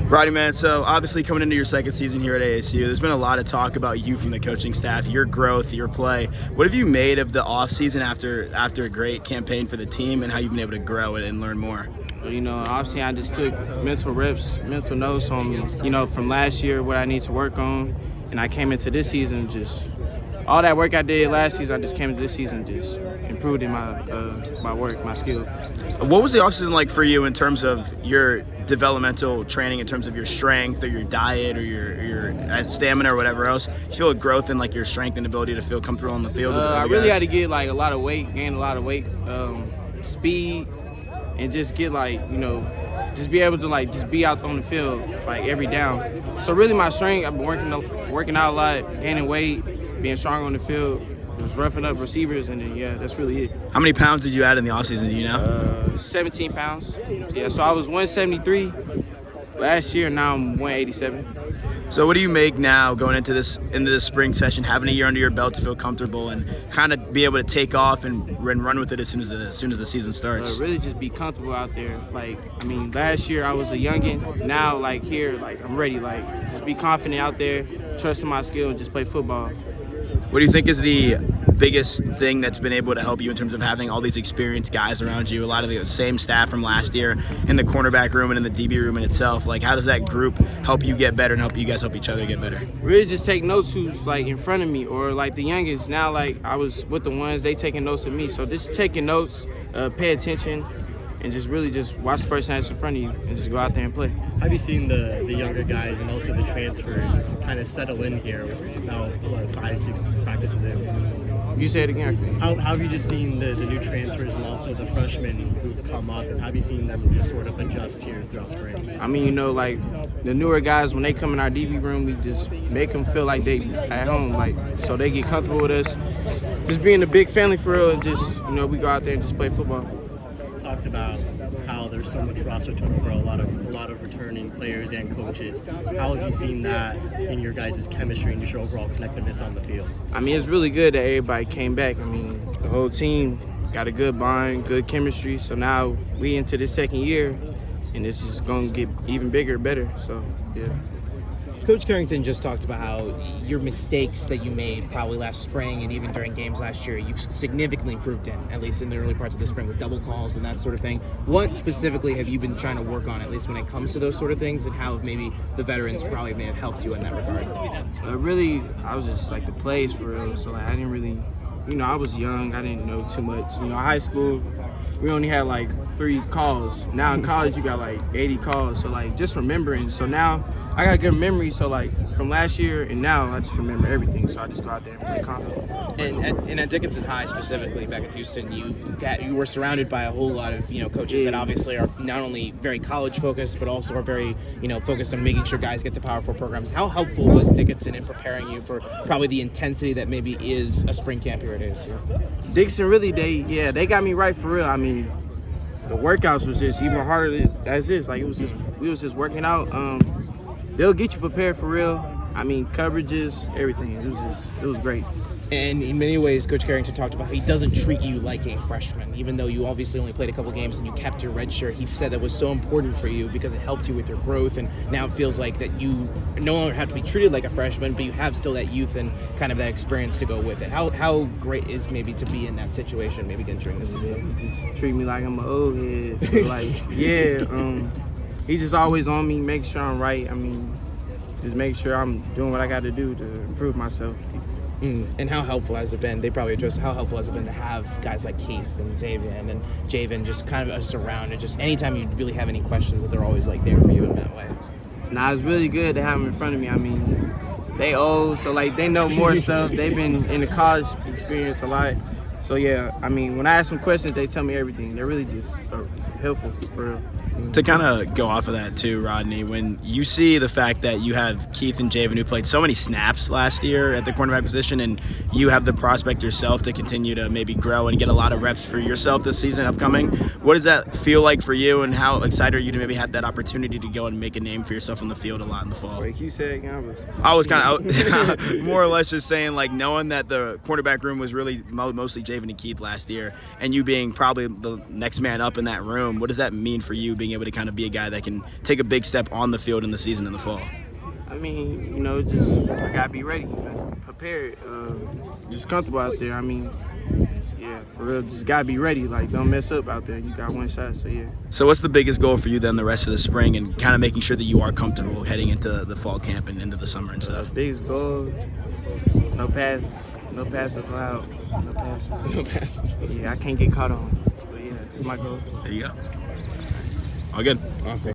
Rodney, man, so obviously coming into your second season here at ASU, there's been a lot of talk about you from the coaching staff, your growth, your play. What have you made of the offseason after a great campaign for the team, and how you've been able to grow and learn more? Well, obviously I just took mental reps, mental notes on, from last year, what I need to work on. And I came into this season just all that work I did last season, I just came into this season just improved in my work, my skill. What was the offseason like for you in terms of your developmental training, in terms of your strength or your diet or your stamina or whatever else? Do you feel a growth in like your strength and ability to feel comfortable on the field? I really had to get like a lot of weight, gain a lot of weight, speed, and just get just be able to just be out on the field like every down. So really my strength, I've been working out a lot, gaining weight, being strong on the field, just roughing up receivers, and then that's really it. How many pounds did you add in the offseason, do you know? 17 pounds. Yeah, so I was 173 last year, now I'm 187. So what do you make now going into this spring session, having a year under your belt to feel comfortable and kind of be able to take off and run with it as soon as the season starts? Really just be comfortable out there. Last year I was a youngin'. Now here, I'm ready. Just be confident out there, trusting my skill, and just play football. What do you think is the biggest thing that's been able to help you in terms of having all these experienced guys around you, a lot of the same staff from last year in the cornerback room and in the DB room in itself? How does that group help you get better and help you guys help each other get better? Really just take notes who's in front of me, or the youngest. Now I was with the ones, they taking notes of me. So just taking notes, pay attention, and just really just watch the person that's in front of you and just go out there and play. Have you seen the younger guys and also the transfers kind of settle in here now, 5-6 practices in? You say it again. How have you just seen the new transfers and also the freshmen who've come up, and have you seen them just sort of adjust here throughout spring? The newer guys, when they come in our DB room, we just make them feel like they at home, so they get comfortable with us. Just being a big family for real, and just, we go out there and just play football. Talked about how there's so much roster turnover, a lot of returning players and coaches. How have you seen that in your guys' chemistry and just your overall connectiveness on the field? It's really good that everybody came back. The whole team got a good bond, good chemistry. So now we into the second year, and this is going to get even bigger, better. So, yeah. Coach Carrington just talked about how your mistakes that you made probably last spring and even during games last year, you've significantly improved in, at least in the early parts of the spring with double calls and that sort of thing. What specifically have you been trying to work on, at least when it comes to those sort of things, and how have maybe the veterans probably may have helped you in that regards? Really, I was just the plays for real. So I didn't really, I was young. I didn't know too much. High school, we only had 3 calls. Now in college, you got 80 calls. So just remembering. So now I got good memory, so from last year and now I just remember everything, so I just go out there and play confident. And at Dickinson High specifically, back in Houston, you were surrounded by a whole lot of coaches that obviously are not only very college focused, but also are very focused on making sure guys get to Power 4 programs. How helpful was Dickinson in preparing you for probably the intensity that maybe is a spring camp here at ASU? Dickinson really, they got me right for real. The workouts was just even harder as this. We was just working out. They'll get you prepared for real. Coverages, everything. It was great. And in many ways, Coach Carrington talked about how he doesn't treat you like a freshman, even though you obviously only played a couple games and you kept your red shirt. He said that was so important for you because it helped you with your growth, and now it feels like that you no longer have to be treated like a freshman, but you have still that youth and kind of that experience to go with it. How great is maybe to be in that situation, maybe during this season? He just treat me like I'm an old head. He just always on me, make sure I'm right. Just make sure I'm doing what I got to do to improve myself. And how helpful has it been? They probably addressed how helpful has it been to have guys like Keith and Xavier and Javen just kind of around, and just anytime you really have any questions, that they're always there for you in that way. It's really good to have them in front of me. They old, so they know more stuff. They've been in the college experience a lot. So yeah, when I ask them questions, they tell me everything. They're really just helpful for real. To kind of go off of that too, Rodney, when you see the fact that you have Keith and Javen who played so many snaps last year at the cornerback position, and you have the prospect yourself to continue to maybe grow and get a lot of reps for yourself this season upcoming, what does that feel like for you, and how excited are you to maybe have that opportunity to go and make a name for yourself on the field a lot in the fall? Like you said, I was kind of more or less just saying, knowing that the cornerback room was really mostly Javen and Keith last year, and you being probably the next man up in that room, what does that mean for you being being able to kind of be a guy that can take a big step on the field in the season in the fall? I mean, you know, just I gotta be ready, prepared, just comfortable out there. I mean, yeah, for real, just gotta be ready. Like, don't mess up out there. You got one shot, so yeah. So what's the biggest goal for you then the rest of the spring and kind of making sure that you are comfortable heading into the fall camp and into the summer and stuff? Biggest goal, no passes. No passes allowed. No passes. No passes. Yeah, I can't get caught on. But yeah, it's my goal. There you go. All good. Awesome.